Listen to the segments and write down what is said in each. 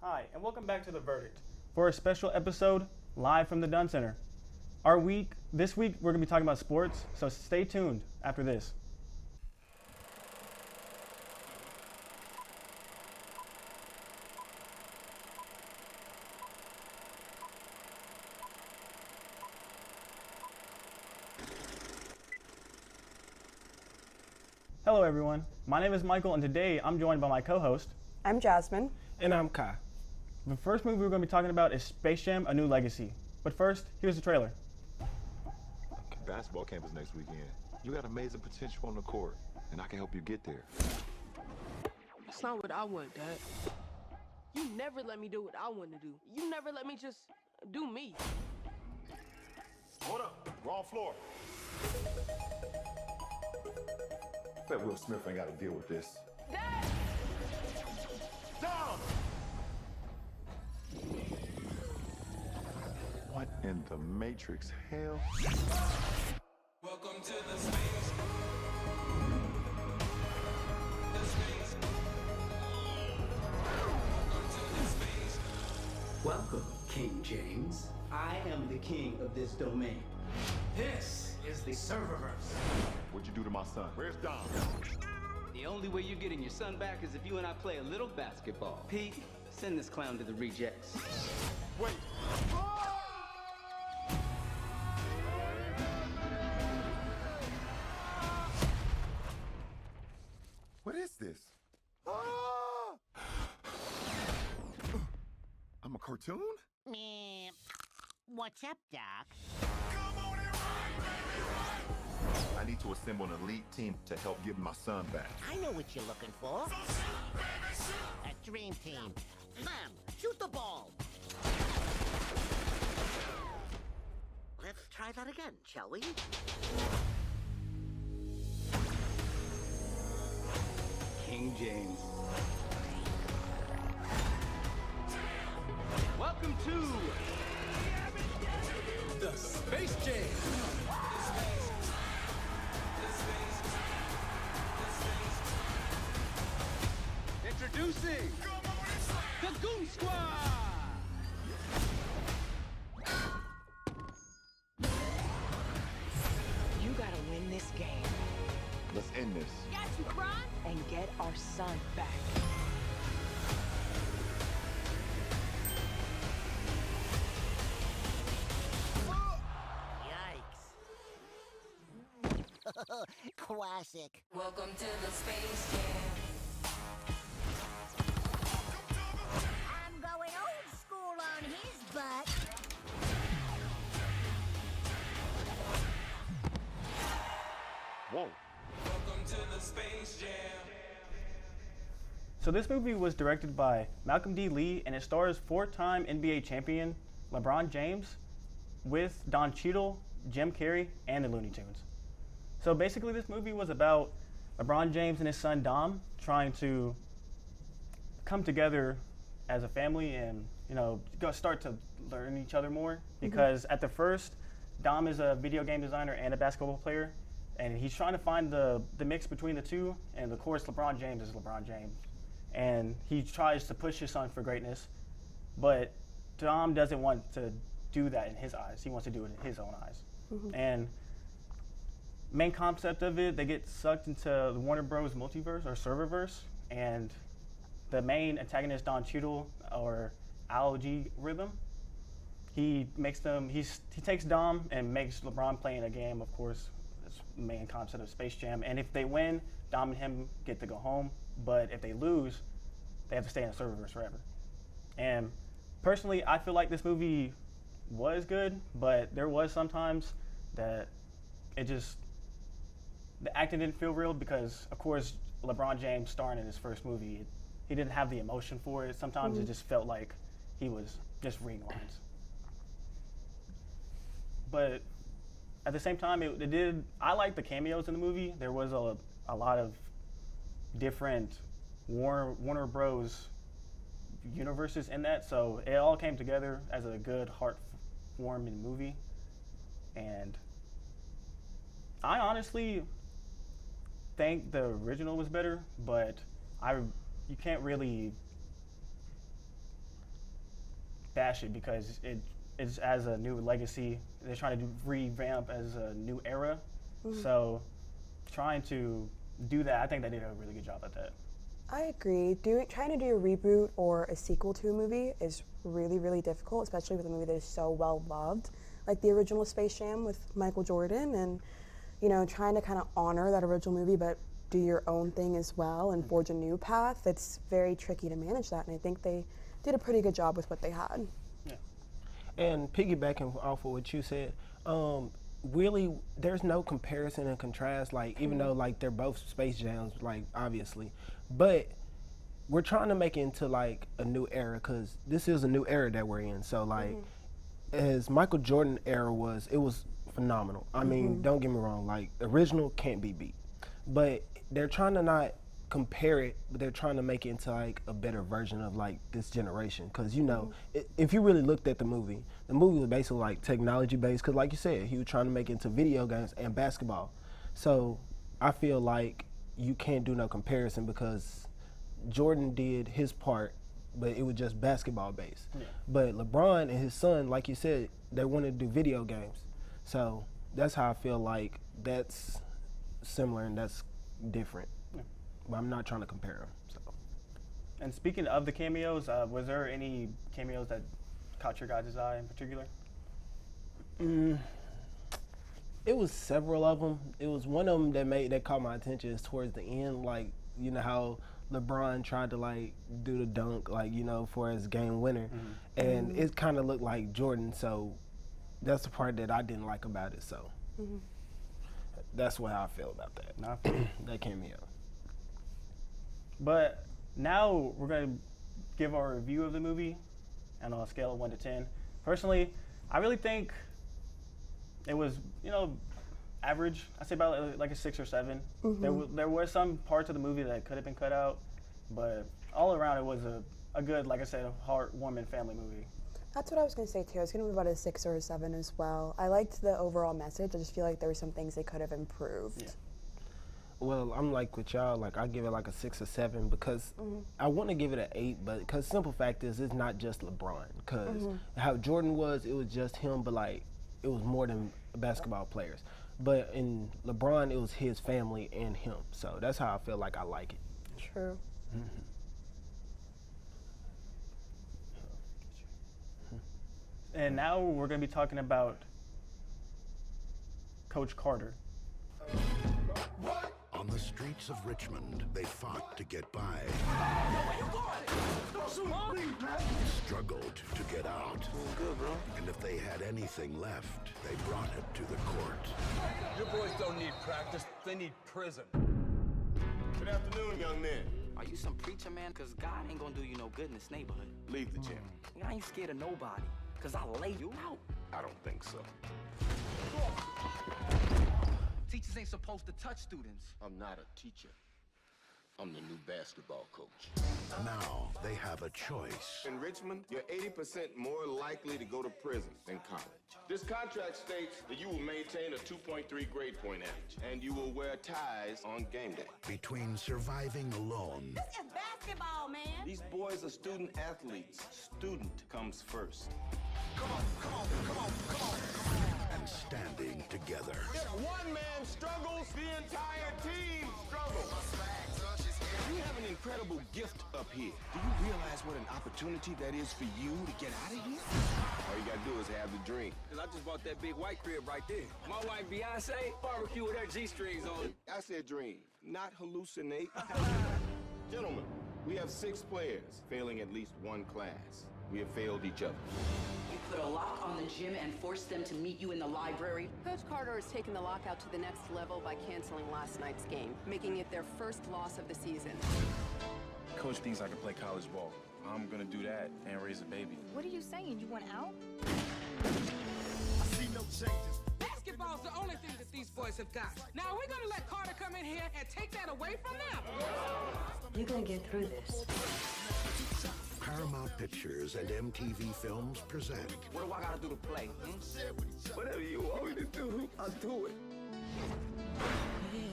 Hi, and welcome back to The Verdict for a special episode live from the Dunn Center. This week, we're going to be talking about sports, so stay tuned after this. Hello everyone, my name is Michael and today I'm joined by my co-host. I'm Jasmine. And I'm Kai. The first movie we're going to be talking about is Space Jam: A New Legacy. But first, here's the trailer. Basketball camp is next weekend. You got amazing potential on the court, and I can help you get there. That's not what I want, Dad. You never let me do what I want to do. You never let me just do me. Hold up, wrong floor. I bet Will Smith ain't got to deal with this. Dad! Down! What in the Matrix hell? Welcome to the space. Welcome, King James. I am the king of this domain. This is the serververse. What'd you do to my son? Where's Dom? The only way you're getting your son back is if you and I play a little basketball. Peay, send this clown to the rejects. Wait. What is this? Ah! I'm a cartoon? Meh. What's up, Doc? I need to assemble an elite team to help give my son back. I know what you're looking for. A dream team. Bam! Shoot the ball! Let's try that again, shall we? King James. Welcome to the Space Jam. Introducing the Goon Squad. You gotta win this game. Let's end this. Got you, LeBron. And get our son back. Yikes. Classic. Welcome to the Space Jam. I'm going old school on his butt. Whoa. Welcome to the Space Jam. So this movie was directed by Malcolm D. Lee and it stars four-time NBA champion LeBron James with Don Cheadle, Jim Carrey, and the Looney Tunes. So basically this movie was about LeBron James and his son Dom trying to come together as a family and, start to learn each other more because at the first, Dom is a video game designer and a basketball player and he's trying to find the mix between the two, and of course LeBron James is LeBron James. And he tries to push his son for greatness, but Dom doesn't want to do that in his eyes. He wants to do it in his own eyes. And main concept of it, they get sucked into the Warner Bros. Multiverse or serververse, and the main antagonist, Don Cheadle, or Algorithm, he takes Dom and makes LeBron play in a game, of course, that's the main concept of Space Jam. And if they win, Dom and him get to go home. But if they lose, they have to stay in the serververse forever. And personally, I feel like this movie was good, but there was sometimes that the acting didn't feel real because, of course, LeBron James starring in his first movie, he didn't have the emotion for it. Sometimes it just felt like he was just reading lines. But at the same time, I liked the cameos in the movie. There was a lot of different Warner Bros. Universes in that, so it all came together as a good heart-warming movie. And I honestly think the original was better, but you can't really bash it because it's as a new legacy. They're trying to revamp as a new era. So trying to do that, I think they did a really good job at that. I agree. Trying to do a reboot or a sequel to a movie is really, really difficult, especially with a movie that is so well loved, like the original Space Jam with Michael Jordan, and trying to kind of honor that original movie, but do your own thing as well and forge a new path. It's very tricky to manage that, and I think they did a pretty good job with what they had. Yeah. And piggybacking off of what you said, really, there's no comparison and contrast. Like, even though like they're both Space Jams, like obviously, but we're trying to make it into like a new era because this is a new era that we're in. So like, as Michael Jordan era was, it was phenomenal. I mean, don't get me wrong, like original can't be beat, but they're trying to not compare it, but they're trying to make it into like a better version of like this generation. Because if you really looked at the movie was basically like technology based. Because like you said, he was trying to make it into video games and basketball. So I feel like you can't do no comparison because Jordan did his part, but it was just basketball based. Yeah. But LeBron and his son, like you said, they want to do video games. So that's how I feel like that's similar and that's different. Yeah. But I'm not trying to compare them. So. And speaking of the cameos, was there any cameos that caught your guys' eye in particular? It was several of them. It was one of them that caught my attention is towards the end, like how LeBron tried to like do the dunk, like for his game winner, and it kind of looked like Jordan. So that's the part that I didn't like about it. So that's what I feel about that. That cameo. But now we're gonna give our review of the movie, and on a scale of 1 to 10. Personally, I really think it was average. I say about like a 6 or 7. There were some parts of the movie that could have been cut out, but all around it was a good, like I said, a heartwarming family movie. That's what I was going to say too. I was going to move about a 6 or a 7 as well. I liked the overall message. I just feel like there were some things they could have improved. Yeah. Well, I'm like with y'all, like I give it like a 6 or 7 because I want to give it an 8, but because simple fact is it's not just LeBron. Because how Jordan was, it was just him, but like it was more than basketball players. But in LeBron, it was his family and him. So that's how I feel like I like it. True. And now we're going to be talking about Coach Carter. On the streets of Richmond, they fought to get by. Struggled to get out. Good, bro. And if they had anything left, they brought it to the court. Your boys don't need practice, they need prison. Good afternoon, young men. Are you some preacher, man? Cause God ain't gonna do you no good in this neighborhood. Leave the gym. I ain't scared of nobody. Cause I'll lay you out. I don't think so. Teachers ain't supposed to touch students. I'm not a teacher. I'm the new basketball coach. Now they have a choice. In Richmond, you're 80% more likely to go to prison than college. This contract states that you will maintain a 2.3 grade point average, and you will wear ties on game day. Between surviving alone. This is basketball, man. These boys are student athletes. Student comes first. Come on, come on, come on, come on, come on. And standing together. If one man struggles, the entire team struggles. You have an incredible gift up here. Do you realize what an opportunity that is for you to get out of here? All you gotta do is have the dream. Cause I just bought that big white crib right there. My wife Beyonce, barbecue with her G-strings on. I said dream, not hallucinate. Gentlemen, we have 6 players failing at least one class. We have failed each other. You put a lock on the gym and forced them to meet you in the library. Coach Carter has taken the lockout to the next level by canceling last night's game, making it their first loss of the season. Coach thinks I can play college ball. I'm gonna do that and raise a baby. What are you saying? You want out? I see no changes. Basketball's the only thing that these boys have got. Now, are we gonna let Carter come in here and take that away from them? You're gonna get through this. Paramount Pictures and MTV Films present. What do I gotta do to play? Whatever you want me to do, I'll do it.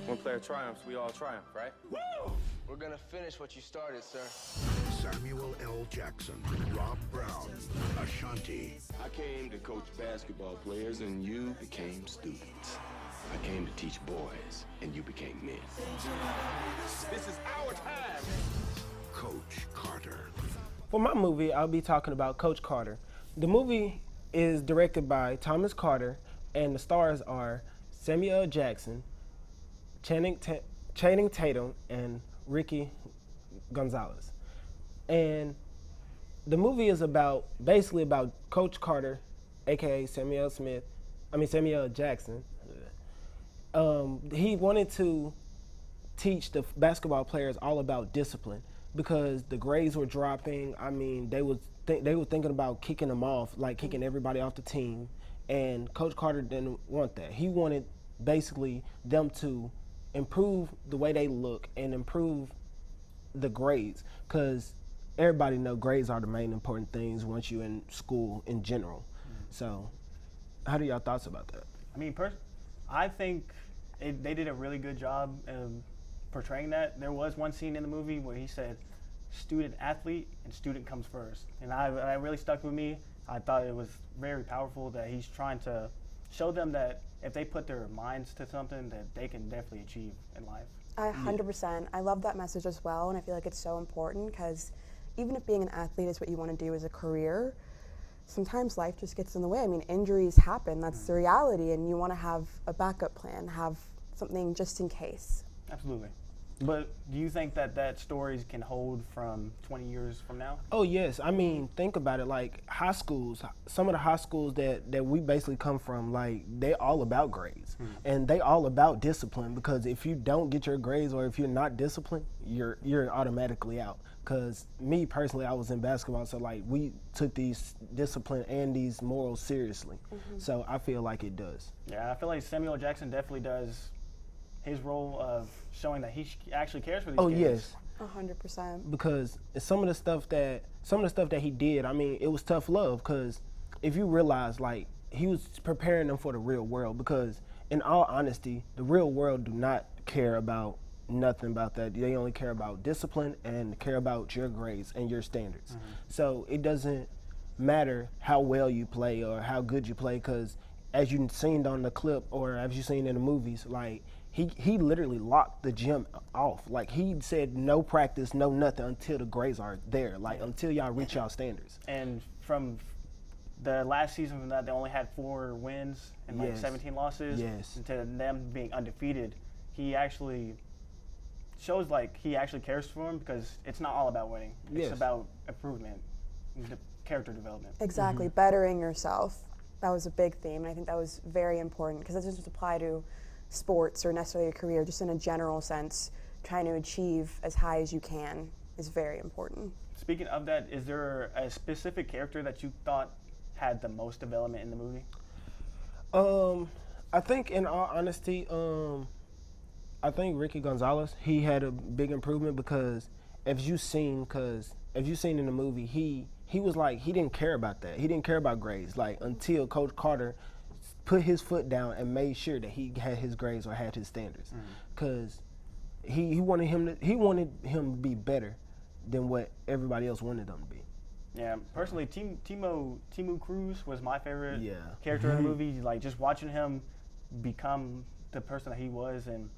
One player triumphs, we all triumph, right? Woo! We're gonna finish what you started, sir. Samuel L. Jackson, Rob Brown, Ashanti. I came to coach basketball players, and you became students. I came to teach boys, and you became men. This is our time. Coach Carter. For my movie, I'll be talking about Coach Carter. The movie is directed by Thomas Carter, and the stars are Samuel L. Jackson, Channing Tatum, and Ricky Gonzalez. And the movie is basically about Coach Carter, aka Samuel L. Jackson. He wanted to teach the basketball players all about discipline because the grades were dropping. I mean, they were thinking about kicking them off, like kicking everybody off the team. And Coach Carter didn't want that. He wanted basically them to improve the way they look and improve the grades, because everybody know grades are the main important things once you're in school in general. So how do y'all thoughts about that? I mean, I think they did a really good job of portraying that. There was one scene in the movie where he said, student athlete and student comes first. And I really stuck with me. I thought it was very powerful that he's trying to show them that if they put their minds to something, that they can definitely achieve in life. 100%. I love that message as well, and I feel like it's so important because even if being an athlete is what you want to do as a career, sometimes life just gets in the way. I mean, injuries happen, that's the reality, and you want to have a backup plan, have something just in case. Absolutely. But do you think that stories can hold from 20 years from now? Oh, yes. I mean, think about it. Like high schools, some of the high schools that we basically come from, like they all about grades and they all about discipline, because if you don't get your grades or if you're not disciplined, you're automatically out. Because me personally, I was in basketball, so like we took these discipline and these morals seriously. So I feel like it does. Yeah, I feel like Samuel Jackson definitely does his role of showing that he actually cares for these kids. Yes. 100%. Because some of the stuff that he did, I mean, it was tough love. Because if you realize, like, he was preparing them for the real world. Because in all honesty, the real world do not care about nothing about that. They only care about discipline and care about your grades and your standards. So it doesn't matter how well you play or how good you play, because as you've seen on the clip or as you've seen in the movies, like he literally locked the gym off. Like he said no practice, no nothing until the grades are there, like until y'all reach y'all standards. And from the last season from that, they only had 4 wins and like 17 losses. To them being undefeated, he actually shows like he actually cares for him, because it's not all about winning. It's about improvement, character development. Exactly, bettering yourself. That was a big theme, and I think that was very important, because it doesn't just apply to sports or necessarily a career, just in a general sense. Trying to achieve as high as you can is very important. Speaking of that, is there a specific character that you thought had the most development in the movie? I think in all honesty, I think Ricky Gonzalez, he had a big improvement, because if you've seen in the movie, he was like, he didn't care about that. He didn't care about grades, like until Coach Carter put his foot down and made sure that he had his grades or had his standards, because he wanted him to be better than what everybody else wanted them to be. Yeah, personally, Timu Cruz was my favorite character in the movie. Like just watching him become the person that he was, and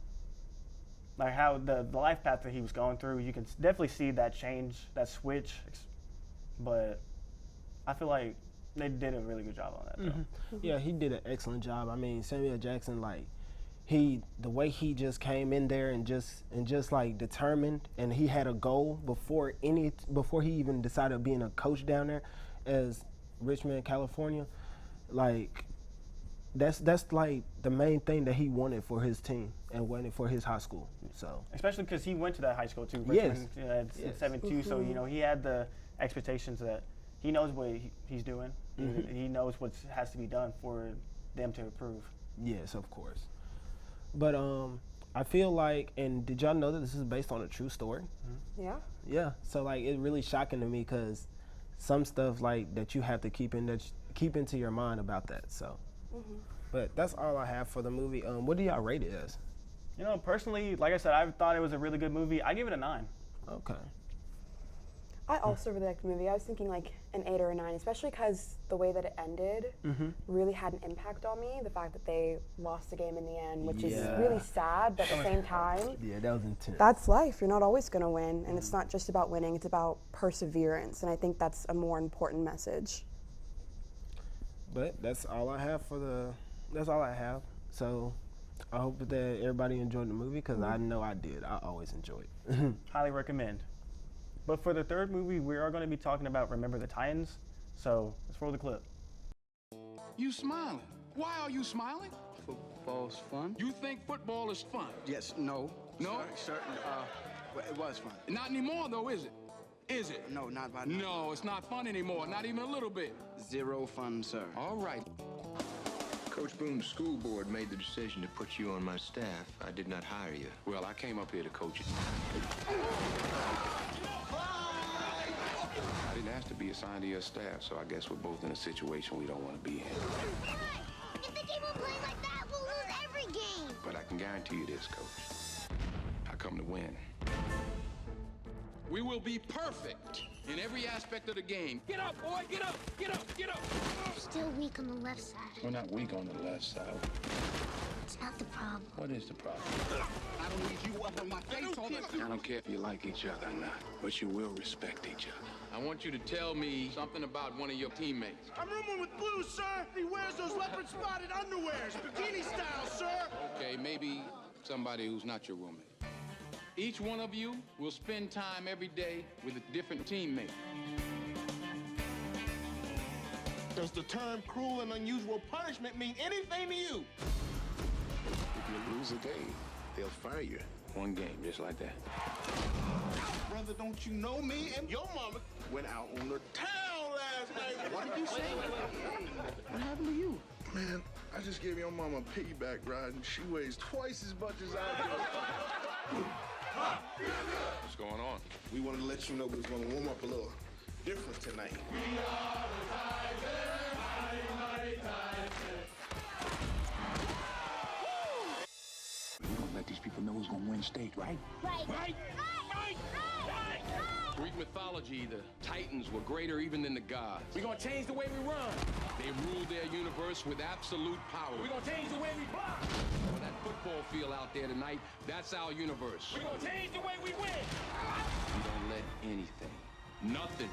like how the life path that he was going through, you can definitely see that change, that switch. But I feel like they did a really good job on that. Yeah, he did an excellent job. I mean, Samuel Jackson, like the way he just came in there and just like determined, and he had a goal before he even decided being a coach down there as Richmond, California. Like that's like the main thing that he wanted for his team and wanted for his high school. So especially because he went to that high school too. Richmond, at 72, so you know he had the expectations that he knows what he's doing. He knows what has to be done for them to improve. Yes, of course. But I feel like, and did y'all know that this is based on a true story? Yeah. Yeah. So like it's really shocking to me, because some stuff like that you have to keep into your mind about that. So. But that's all I have for the movie. What do y'all rate it as? You know, personally, like I said, I thought it was a really good movie. I give it a 9. Okay. I also really liked the movie. I was thinking like an 8 or a 9, especially because the way that it ended really had an impact on me. The fact that they lost the game in the end, which is really sad, but at the same time, that was intense. That's life. You're not always going to win, and it's not just about winning, it's about perseverance, and I think that's a more important message. But that's all I have that's all I have. So I hope that everybody enjoyed the movie, because I know I did. I always enjoy it. Highly recommend. But for the third movie, we are going to be talking about Remember the Titans. So let's roll the clip. You smiling. Why are you smiling? Football's fun. You think football is fun? Yes, no. No? Certain, it was fun. Not anymore, though, is it? Is it? No, not by now. No, it's not fun anymore. Not even a little bit. Zero fun, sir. All right. Coach Boone's school board made the decision to put you on my staff. I did not hire you. Well, I came up here to coach it. I didn't ask to be assigned to your staff, so I guess we're both in a situation we don't want to be in. If the team will play like that, we'll lose every game. But I can guarantee you this, Coach. I come to win. We will be perfect in every aspect of the game. Get up, boy, get up, get up, get up. Still weak on the left side. We're not weak on the left side. It's not the problem. What is the problem? I don't need you up on my face all the time. I don't care if you like each other or not, but you will respect each other. I want you to tell me something about one of your teammates. I'm rooming with Blue, sir. He wears those leopard-spotted underwears, bikini style, sir. Okay, maybe somebody who's not your roommate. Each one of you will spend time every day with a different teammate. Does the term cruel and unusual punishment mean anything to you? If you lose a game, they'll fire you. One game, just like that. Brother, don't you know me and your mama went out on the town last night. What did you say? What happened to you? Man, I just gave your mama a piggyback ride and she weighs twice as much as I do. What's going on? We wanted to let you know we was going to warm up a little different tonight. We don't let these people know who's going to win state, right? Right. Greek mythology, the Titans were greater even than the gods. We're gonna change the way we run. They ruled their universe with absolute power. We're gonna change the way we block. Well, that football field out there tonight, that's our universe. We're gonna change the way we win. We don't let anything, nothing,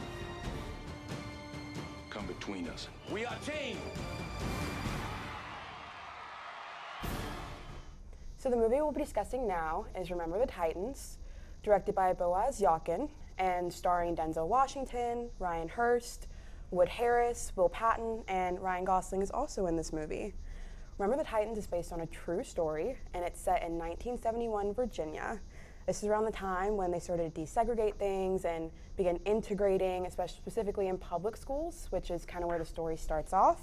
come between us. We are team. So the movie we'll be discussing now is Remember the Titans, directed by Boaz Yakin, and starring Denzel Washington, Ryan Hurst, Wood Harris, Will Patton, and Ryan Gosling is also in this movie. Remember the Titans is based on a true story, and it's set in 1971 Virginia. This is around the time when they started to desegregate things and began integrating, especially specifically in public schools, which is kind of where the story starts off.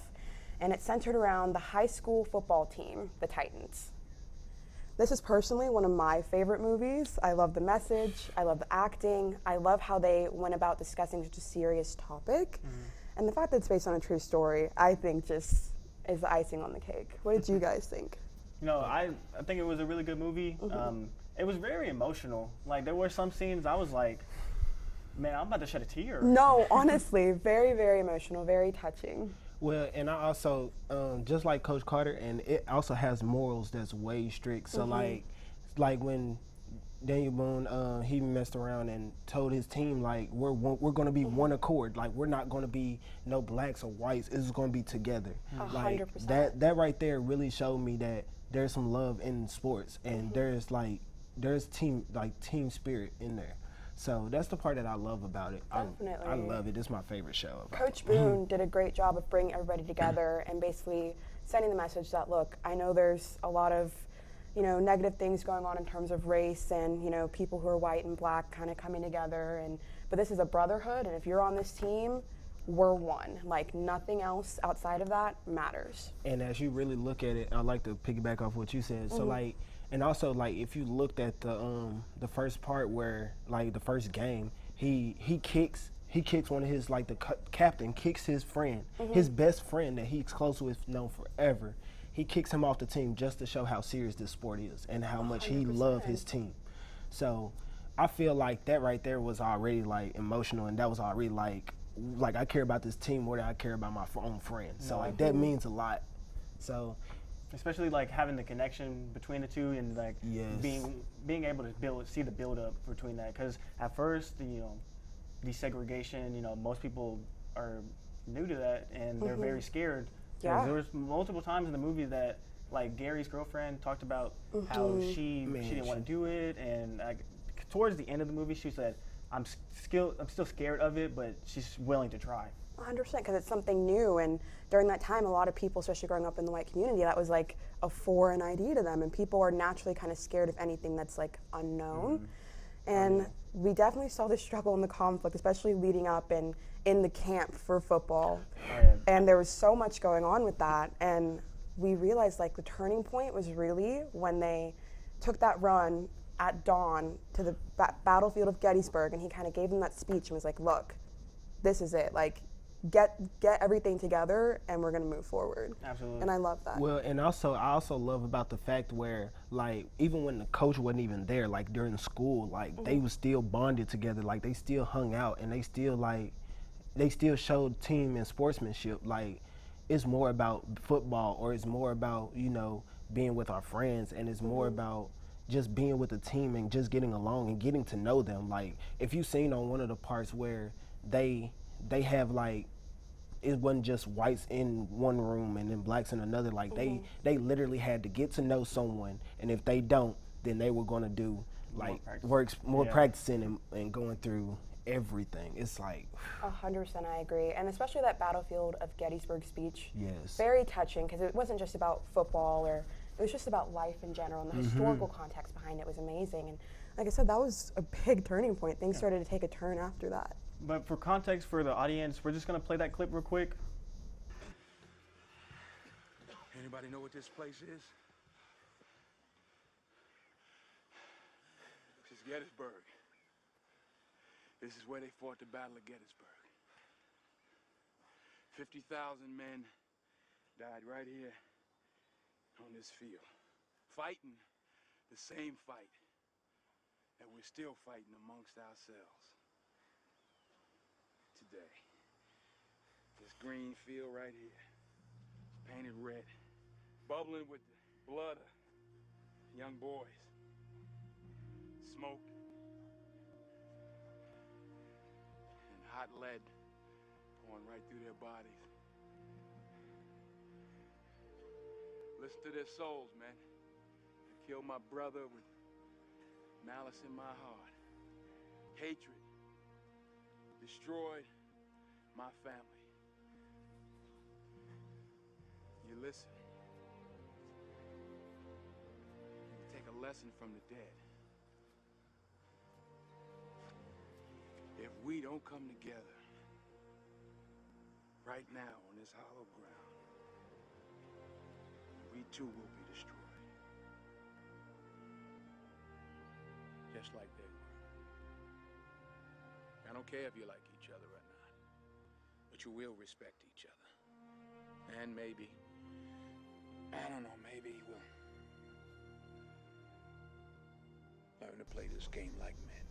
And it's centered around the high school football team, the Titans. This is personally one of my favorite movies. I love the message, I love the acting, I love how they went about discussing such a serious topic. And the fact that it's based on a true story, I think just is the icing on the cake. What did you guys think? You know, I think it was a really good movie. It was very emotional. Like, there were some scenes I was like, man, I'm about to shed a tear. No, honestly, very, very emotional, very touching. Well, and I also, just like Coach Carter, and it also has morals that's way strict. So like when Daniel Boone, he messed around and told his team, like, we're going to be one accord. Like, we're not going to be no blacks or whites. It's going to be together. 100%. Like that right there really showed me that there's some love in sports, and there's team spirit in there. So that's the part that I love about it. Definitely. I love it. It's my favorite show. Coach Boone did a great job of bringing everybody together and basically sending the message that, look, I know there's a lot of, negative things going on in terms of race and, people who are white and black kind of coming together, but this is a brotherhood, and if you're on this team, we're one. Like, nothing else outside of that matters. And as you really look at it, I like to piggyback off what you said. So and also, like, if you looked at the first part where, like, the first game, he kicks one of his, like, the captain kicks his friend, his best friend that he's close with, known forever. He kicks him off the team just to show how serious this sport is and how much he loves his team. So I feel like that right there was already like emotional, and that was already like I care about this team more than I care about my own friends. So like that means a lot. So especially like having the connection between the two, and like being able to see the build up between that, because at first desegregation, most people are new to that and they're very scared. Yeah. There was multiple times in the movie that like Gary's girlfriend talked about how she didn't want to do it, and like towards the end of the movie she said, I'm still scared of it, but she's willing to try. 100%, because it's something new, and during that time a lot of people, especially growing up in the white community, that was like a foreign idea to them, and people are naturally kind of scared of anything that's like unknown. And we definitely saw the struggle and the conflict, especially leading up and in the camp for football. And there was so much going on with that, and we realized like the turning point was really when they took that run at dawn to the battlefield of Gettysburg, and he kind of gave them that speech and was like, look, this is it, like get everything together and we're gonna move forward. Absolutely. And I love that. Well, and I also love about the fact where like even when the coach wasn't even there, like during school, like they was still bonded together, like they still hung out, and they still showed team and sportsmanship. Like it's more about football, or it's more about being with our friends, and it's more about just being with the team and just getting along and getting to know them. Like if you've seen on one of the parts where they have like, it wasn't just whites in one room and then blacks in another. Like they literally had to get to know someone, and if they don't, then they were going to do like more practicing and going through everything. It's like 100%, I agree, and especially that battlefield of Gettysburg speech. Yes. Very touching, because it wasn't just about football, or it was just about life in general, and the historical context behind it was amazing. And like I said, that was a big turning point. Things started to take a turn after that. But for context for the audience, we're just gonna play that clip real quick. Anybody know what this place is? This is Gettysburg. This is where they fought the Battle of Gettysburg. 50,000 men died right here on this field, fighting the same fight that we're still fighting amongst ourselves today. This green field right here, painted red, bubbling with the blood of young boys, smoke and hot lead pouring right through their bodies. Listen to their souls, man. I killed my brother with malice in my heart. Hatred destroyed my family. You listen. You take a lesson from the dead. If we don't come together right now on this hollow ground, we too will be destroyed. Just like they were. I don't care if you like each other or not, but you will respect each other. And maybe, I don't know, maybe we'll learn to play this game like men.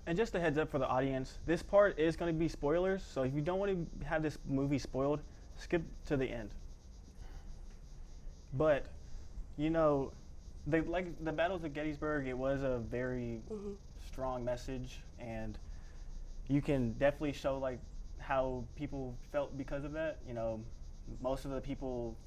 And just a heads up for the audience, this part is going to be spoilers, so if you don't want to have this movie spoiled, skip to the end. But, the battles of Gettysburg, it was a very strong message, and you can definitely show like how people felt because of that. Most of the people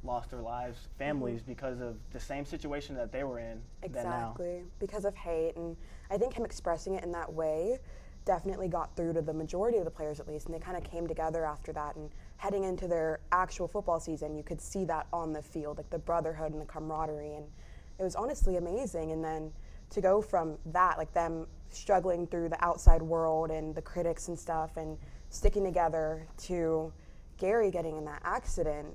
lost their lives, families, because of the same situation that they were in. Exactly, because of hate, and I think him expressing it in that way definitely got through to the majority of the players, at least, and they kind of came together after that, and heading into their actual football season, you could see that on the field, like the brotherhood and the camaraderie, and it was honestly amazing. And then to go from that, like them struggling through the outside world and the critics and stuff and sticking together, to Gary getting in that accident,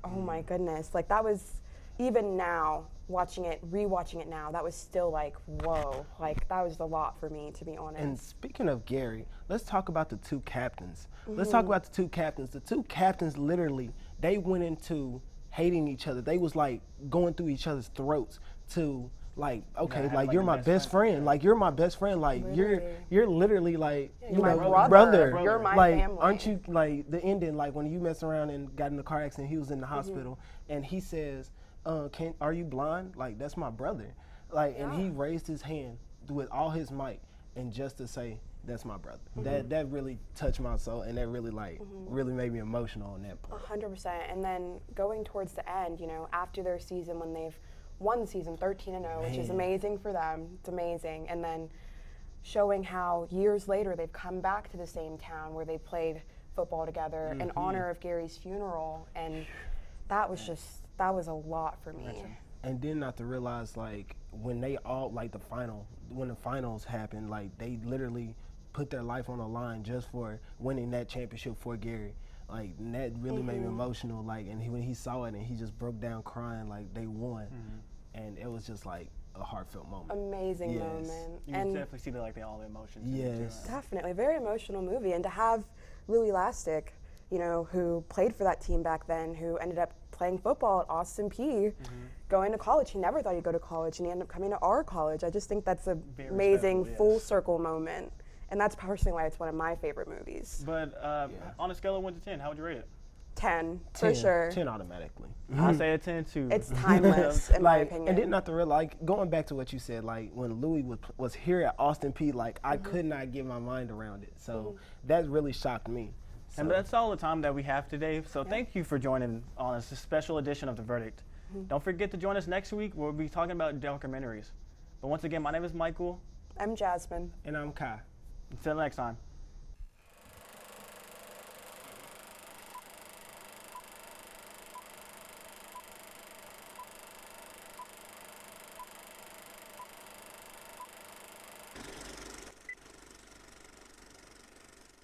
oh my goodness, like that was, even now, rewatching it now, that was still like, whoa, like that was a lot for me, to be honest. And speaking of Gary, let's talk about the two captains. Let's talk about the two captains. The two captains literally, they went into hating each other. They was like going through each other's throats to like, okay, Yeah, like like you're the my best best friend. Like you're my best friend. Like Literally. you're literally like you my know brother. You're my like family. aren't you like the ending like when you mess around and got in the car accident, he was in the hospital and he says, are you blind? Like that's my brother. Like and he raised his hand with all his might and just to say that's my brother. That really touched my soul and that really like really made me emotional on that part. 100%. And then going towards the end, you know, after their season when they've won the season 13-0, which is amazing for them. It's amazing. And then showing how years later they've come back to the same town where they played football together in honor of Gary's funeral. And that was just, that was a lot for me. And then not to realize like when they all like when the finals happened, like they literally put their life on the line just for winning that championship for Gary. Like and that really made me emotional. Like and when he saw it and he just broke down crying like they won, and it was just like a heartfelt moment. Amazing moment. You can definitely see all the emotions. Yes, definitely, very emotional movie. And to have Louis Lastik, you know, who played for that team back then, who ended up playing football at Austin Peay, going to college. He never thought he'd go to college, and he ended up coming to our college. I just think that's an amazing full circle moment. And that's personally why it's one of my favorite movies. But on a scale of 1 to 10, how would you rate it? 10, for sure. 10 automatically. I say a 10 too. It's timeless, in my opinion. And then not to realize, like, going back to what you said, like, when Louis was here at Austin Peay, like, I could not get my mind around it. So that really shocked me. So. And that's all the time that we have today. So thank you for joining on this special edition of The Verdict. Don't forget to join us next week where we'll be talking about documentaries. But once again, my name is Michael. I'm Jasmine. And I'm Kai. Until next time.